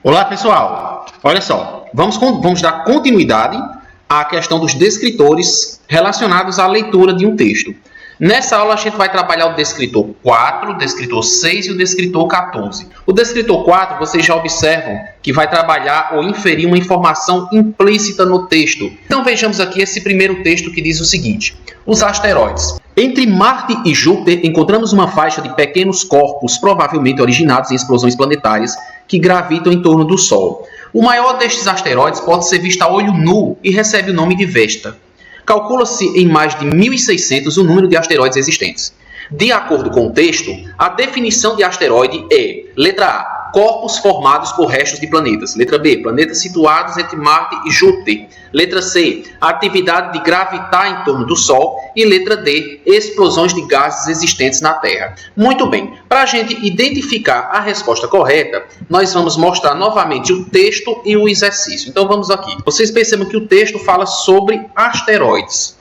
Olá, pessoal! Olha só, vamos dar continuidade à questão dos descritores relacionados à leitura de um texto. Nessa aula, a gente vai trabalhar o descritor 4, o descritor 6 e o descritor 14. O descritor 4, vocês já observam que vai trabalhar ou inferir uma informação implícita no texto. Então, vejamos aqui esse primeiro texto que diz o seguinte: os asteroides. Entre Marte e Júpiter, encontramos uma faixa de pequenos corpos, provavelmente originados em explosões planetárias, que gravitam em torno do Sol. O maior destes asteroides pode ser visto a olho nu e recebe o nome de Vesta. Calcula-se em mais de 1.600 o número de asteroides existentes. De acordo com o texto, a definição de asteroide é: letra A, corpos formados por restos de planetas. Letra B, planetas situados entre Marte e Júpiter. Letra C, a atividade de gravitar em torno do Sol. E letra D, explosões de gases existentes na Terra. Muito bem, para a gente identificar a resposta correta, nós vamos mostrar novamente o texto e o exercício. Então vamos aqui. Vocês percebam que o texto fala sobre asteroides.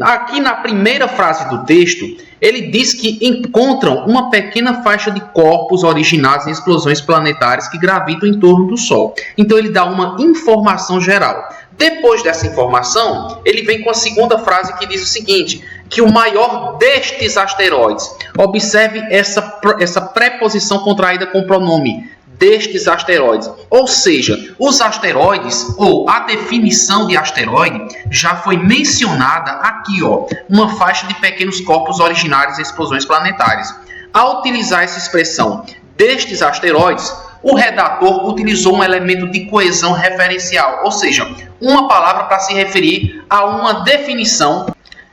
Aqui na primeira frase do texto, ele diz que encontram uma pequena faixa de corpos originados em explosões planetárias que gravitam em torno do Sol. Então ele dá uma informação geral. Depois dessa informação, ele vem com a segunda frase que diz o seguinte: que o maior destes asteroides, observe essa preposição contraída com o pronome destes asteroides. Ou seja, os asteroides, ou a definição de asteroide, já foi mencionada aqui, ó, uma faixa de pequenos corpos originários em explosões planetárias. Ao utilizar essa expressão destes asteroides, o redator utilizou um elemento de coesão referencial, ou seja, uma palavra para se referir a uma definição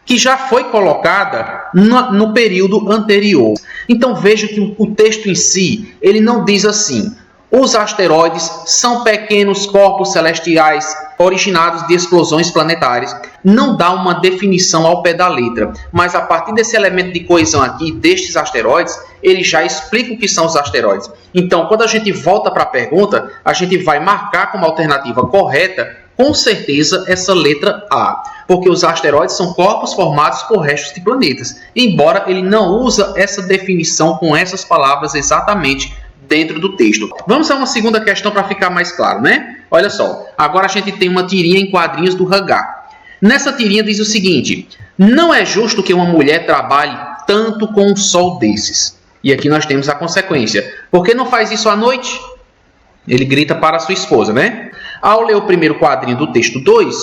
que já foi colocada no período anterior. Então veja que o texto em si, ele não diz assim: os asteroides são pequenos corpos celestiais originados de explosões planetárias. Não dá uma definição ao pé da letra, mas a partir desse elemento de coesão aqui, destes asteroides, ele já explica o que são os asteroides. Então, quando a gente volta para a pergunta, a gente vai marcar como alternativa correta, com certeza, essa letra A, porque os asteroides são corpos formados por restos de planetas, embora ele não usa essa definição com essas palavras exatamente dentro do texto. Vamos a uma segunda questão para ficar mais claro, né? Olha só, agora a gente tem uma tirinha em quadrinhos do Hagar. Nessa tirinha diz o seguinte: não é justo que uma mulher trabalhe tanto com um sol desses. E aqui nós temos a consequência. Por que não faz isso à noite? Ele grita para a sua esposa, né? Ao ler o primeiro quadrinho do texto 2,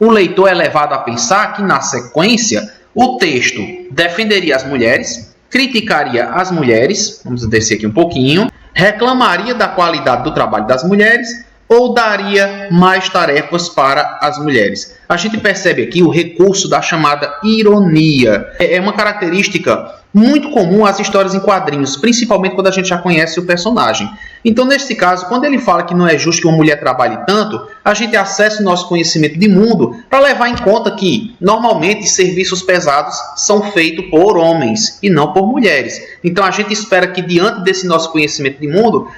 o leitor é levado a pensar que, na sequência, o texto defenderia as mulheres, criticaria as mulheres, vamos descer aqui um pouquinho, reclamaria da qualidade do trabalho das mulheres ou daria mais tarefas para as mulheres. A gente percebe aqui o recurso da chamada ironia. É uma característica muito comum às histórias em quadrinhos, principalmente quando a gente já conhece o personagem. Então, nesse caso, quando ele fala que não é justo que uma mulher trabalhe tanto, a gente acessa o nosso conhecimento de mundo para levar em conta que, normalmente, serviços pesados são feitos por homens e não por mulheres. Então, a gente espera que, diante desse nosso conhecimento de mundo,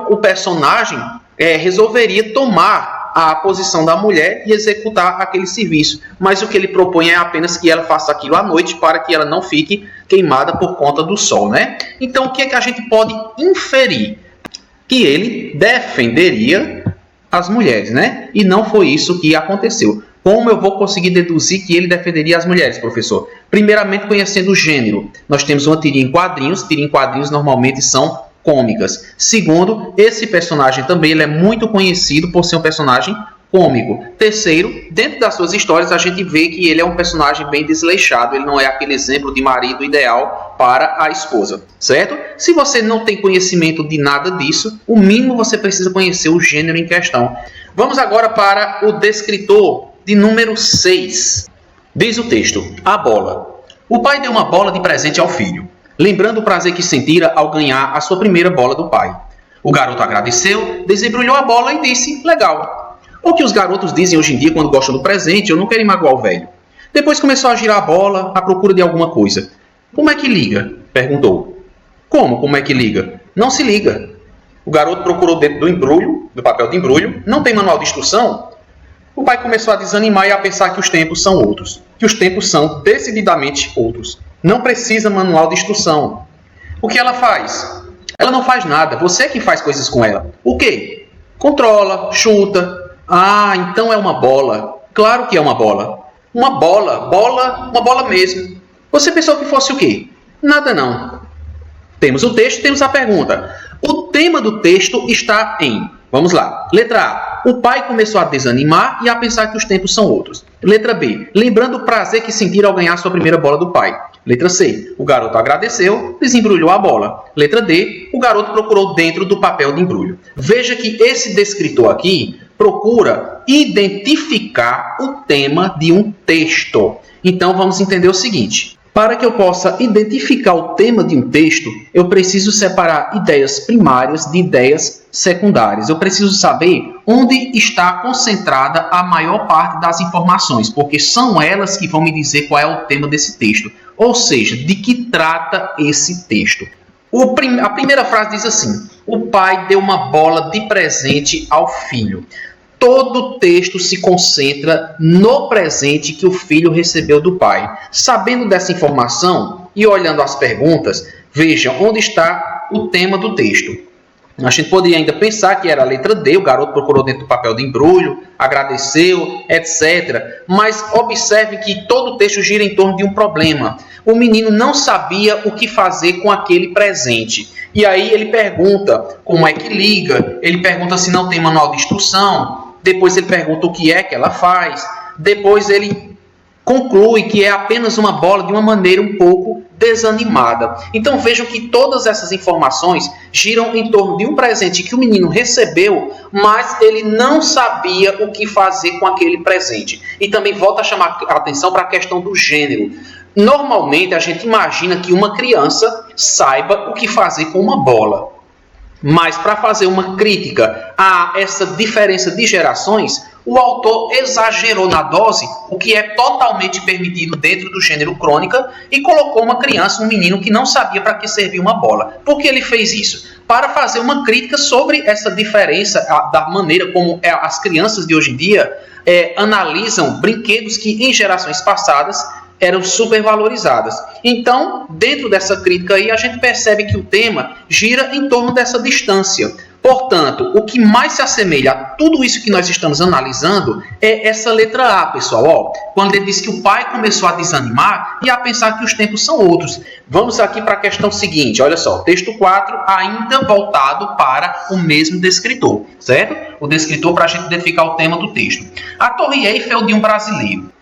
o personagem resolveria tomar a posição da mulher e executar aquele serviço. Mas o que ele propõe é apenas que ela faça aquilo à noite para que ela não fique queimada por conta do sol, né? Então, o que é que a gente pode inferir? Que ele defenderia as mulheres, né? E não foi isso que aconteceu. Como eu vou conseguir deduzir que ele defenderia as mulheres, professor? Primeiramente, conhecendo o gênero. Nós temos uma tirinha em quadrinhos. Tirinha em quadrinhos normalmente são cômicas. Segundo, esse personagem também ele é muito conhecido por ser um personagem cômico. Terceiro, dentro das suas histórias a gente vê que ele é um personagem bem desleixado, ele não é aquele exemplo de marido ideal para a esposa, certo? Se você não tem conhecimento de nada disso, o mínimo você precisa conhecer o gênero em questão. Vamos agora para o descritor de número 6. Diz o texto: a bola. O pai deu uma bola de presente ao filho, lembrando o prazer que sentira ao ganhar a sua primeira bola do pai. O garoto agradeceu, desembrulhou a bola e disse: legal. O que os garotos dizem hoje em dia quando gostam do presente: eu não quero magoar o velho. Depois começou a girar a bola à procura de alguma coisa. Como é que liga? Perguntou. Como é que liga? Não se liga. O garoto procurou dentro do embrulho, do papel de embrulho. Não tem manual de instrução? O pai começou a desanimar e a pensar que os tempos são outros. Que os tempos são decididamente outros. Não precisa manual de instrução. O que ela faz? Ela não faz nada. Você é que faz coisas com ela. O quê? Controla, chuta. Ah, então é uma bola. Claro que é uma bola. Uma bola mesmo. Você pensou que fosse o quê? Nada não. Temos o texto, temos a pergunta. O tema do texto está em... Vamos lá. Letra A. O pai começou a desanimar e a pensar que os tempos são outros. Letra B. Lembrando o prazer que sentira ao ganhar sua primeira bola do pai. Letra C. O garoto agradeceu, desembrulhou a bola. Letra D. O garoto procurou dentro do papel de embrulho. Veja que esse descritor aqui procura identificar o tema de um texto. Então, vamos entender o seguinte. Para que eu possa identificar o tema de um texto, eu preciso separar ideias primárias de ideias secundárias. Eu preciso saber onde está concentrada a maior parte das informações, porque são elas que vão me dizer qual é o tema desse texto. Ou seja, de que trata esse texto. A primeira frase diz assim: o pai deu uma bola de presente ao filho. Todo o texto se concentra no presente que o filho recebeu do pai. Sabendo dessa informação e olhando as perguntas, vejam onde está o tema do texto. A gente poderia ainda pensar que era a letra D, o garoto procurou dentro do papel de embrulho, agradeceu, etc. Mas observe que todo o texto gira em torno de um problema. O menino não sabia o que fazer com aquele presente. E aí ele pergunta como é que liga, ele pergunta se não tem manual de instrução, depois ele pergunta o que é que ela faz, depois ele conclui que é apenas uma bola de uma maneira um pouco desanimada. Então vejam que todas essas informações giram em torno de um presente que o menino recebeu, mas ele não sabia o que fazer com aquele presente. E também volta a chamar a atenção para a questão do gênero. Normalmente a gente imagina que uma criança saiba o que fazer com uma bola. Mas para fazer uma crítica a essa diferença de gerações, o autor exagerou na dose, o que é totalmente permitido dentro do gênero crônica, e colocou uma criança, um menino que não sabia para que servia uma bola. Por que ele fez isso? Para fazer uma crítica sobre essa diferença, da maneira como as crianças de hoje em dia analisam brinquedos que em gerações passadas eram supervalorizadas. Então, dentro dessa crítica aí, a gente percebe que o tema gira em torno dessa distância. Portanto, o que mais se assemelha a tudo isso que nós estamos analisando é essa letra A, pessoal. Ó, quando ele diz que o pai começou a desanimar e a pensar que os tempos são outros. Vamos aqui para a questão seguinte. Olha só, texto 4 ainda voltado para o mesmo descritor, certo? O descritor para a gente identificar o tema do texto. A Torre Eiffel de um brasileiro.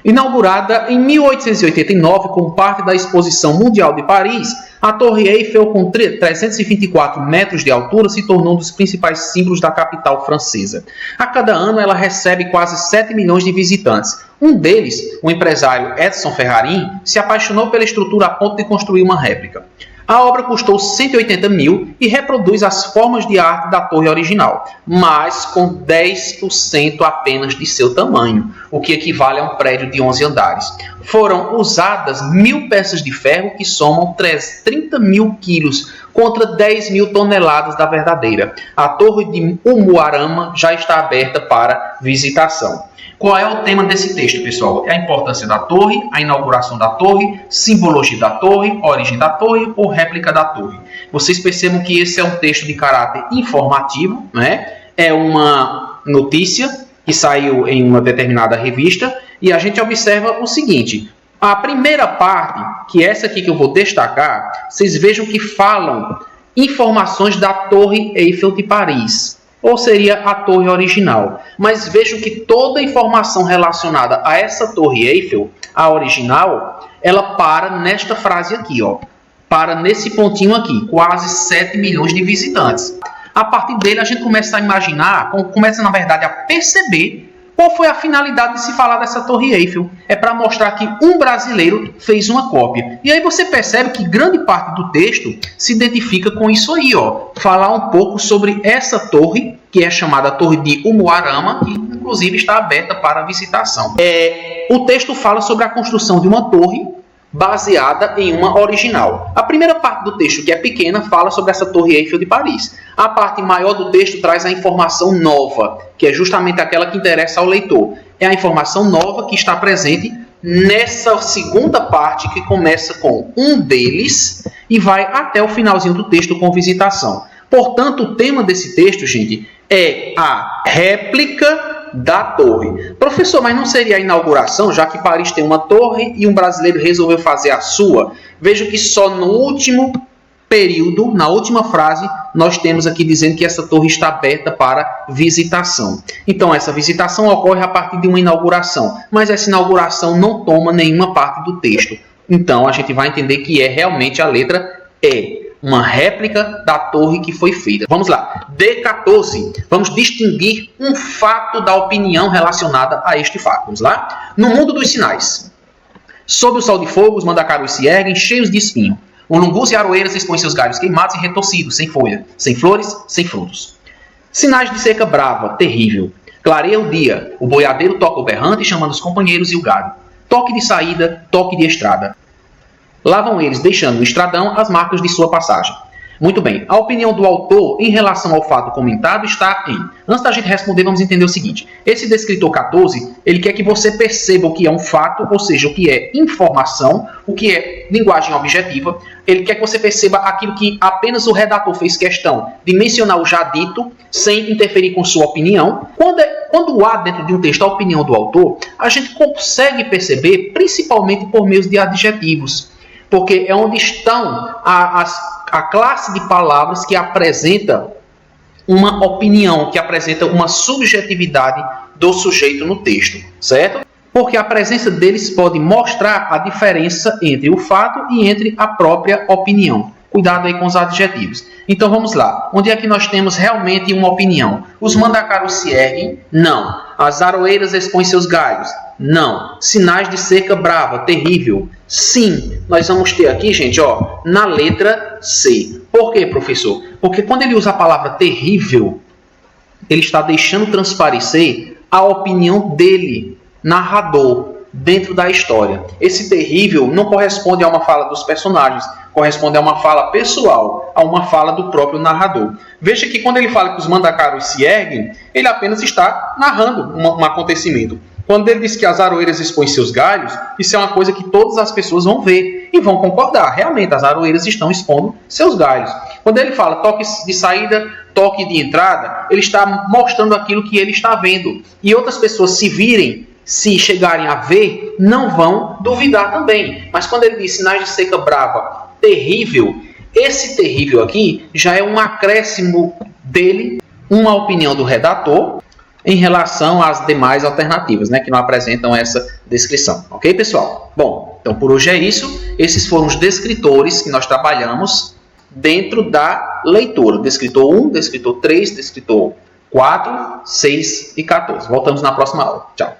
Inaugurada em 1889 como parte da Exposição Mundial de Paris, a Torre Eiffel, com 324 metros de altura, se tornou um dos principais símbolos da capital francesa. A cada ano, ela recebe quase 7 milhões de visitantes. Um deles, o empresário Edson Ferrarin, se apaixonou pela estrutura a ponto de construir uma réplica. A obra custou 180 mil e reproduz as formas de arte da torre original, mas com 10% apenas de seu tamanho, o que equivale a um prédio de 11 andares. Foram usadas 1.000 peças de ferro que somam 30 mil quilos, contra 10 mil toneladas da verdadeira. A torre de Umuarama já está aberta para visitação. Qual é o tema desse texto, pessoal? É a importância da torre, a inauguração da torre, simbologia da torre, origem da torre ou réplica da torre. Vocês percebam que esse é um texto de caráter informativo, né? É uma notícia que saiu em uma determinada revista e a gente observa o seguinte. A primeira parte, que é essa aqui que eu vou destacar, vocês vejam que falam informações da Torre Eiffel de Paris. Ou seria a torre original. Mas vejam que toda a informação relacionada a essa torre Eiffel, a original, ela para nesta frase aqui, ó. Para nesse pontinho aqui, quase 7 milhões de visitantes. A partir dele a gente começa a imaginar, começa na verdade a perceber qual foi a finalidade de se falar dessa Torre Eiffel. É para mostrar que um brasileiro fez uma cópia. E aí você percebe que grande parte do texto se identifica com isso aí, ó. Falar um pouco sobre essa torre, que é chamada Torre de Umuarama, que inclusive está aberta para visitação. O texto fala sobre a construção de uma torre baseada em uma original. A primeira parte do texto, que é pequena, fala sobre essa Torre Eiffel de Paris. A parte maior do texto traz a informação nova, que é justamente aquela que interessa ao leitor. É a informação nova que está presente nessa segunda parte, que começa com um deles e vai até o finalzinho do texto com visitação. Portanto, o tema desse texto, gente, é a réplica da torre. Professor, mas não seria a inauguração, já que Paris tem uma torre e um brasileiro resolveu fazer a sua? Vejo que só no último período, na última frase, nós temos aqui dizendo que essa torre está aberta para visitação. Então, essa visitação ocorre a partir de uma inauguração, mas essa inauguração não toma nenhuma parte do texto. Então, a gente vai entender que é realmente a letra E, uma réplica da torre que foi feita. Vamos lá. D14. Vamos distinguir um fato da opinião relacionada a este fato. Vamos lá. No mundo dos sinais. Sob o sol de fogo, os mandacarus se erguem, cheios de espinho. Ulungus e aroeiras expõem seus galhos queimados e retorcidos, sem folha, sem flores, sem frutos. Sinais de seca brava, terrível. Clareia o dia. O boiadeiro toca o berrante, chamando os companheiros e o gado. Toque de saída, toque de estrada. Lá vão eles, deixando no estradão as marcas de sua passagem. Muito bem, a opinião do autor em relação ao fato comentado está em... Antes da gente responder, vamos entender o seguinte. Esse descritor 14, ele quer que você perceba o que é um fato, ou seja, o que é informação, o que é linguagem objetiva. Ele quer que você perceba aquilo que apenas o redator fez questão de mencionar o já dito, sem interferir com sua opinião. Quando há dentro de um texto a opinião do autor, a gente consegue perceber, principalmente por meio de adjetivos. Porque é onde estão a classe de palavras que apresenta uma opinião, que apresenta uma subjetividade do sujeito no texto, certo? Porque a presença deles pode mostrar a diferença entre o fato e entre a própria opinião. Cuidado aí com os adjetivos. Então vamos lá. Onde é que nós temos realmente uma opinião? Os mandacarus se erguem? Não. As aroeiras expõem seus galhos? Não. Sinais de seca brava, terrível? Sim. Nós vamos ter aqui, gente, ó, na letra C. Por quê, professor? Porque quando ele usa a palavra terrível, ele está deixando transparecer a opinião dele, narrador, dentro da história. Esse terrível não corresponde a uma fala dos personagens, corresponde a uma fala pessoal, a uma fala do próprio narrador. Veja que quando ele fala que os mandacarus se erguem, ele apenas está narrando um acontecimento. Quando ele diz que as aroeiras expõem seus galhos, isso é uma coisa que todas as pessoas vão ver e vão concordar. Realmente, as aroeiras estão expondo seus galhos. Quando ele fala toque de saída, toque de entrada, ele está mostrando aquilo que ele está vendo. E outras pessoas, se virem, se chegarem a ver, não vão duvidar também. Mas quando ele diz sinais de seca brava, terrível, esse terrível aqui já é um acréscimo dele, uma opinião do redator, em relação às demais alternativas, né, que não apresentam essa descrição. Ok, pessoal? Bom, então por hoje é isso. Esses foram os descritores que nós trabalhamos dentro da leitura. Descritor 1, descritor 3, descritor 4, 6 e 14. Voltamos na próxima aula. Tchau.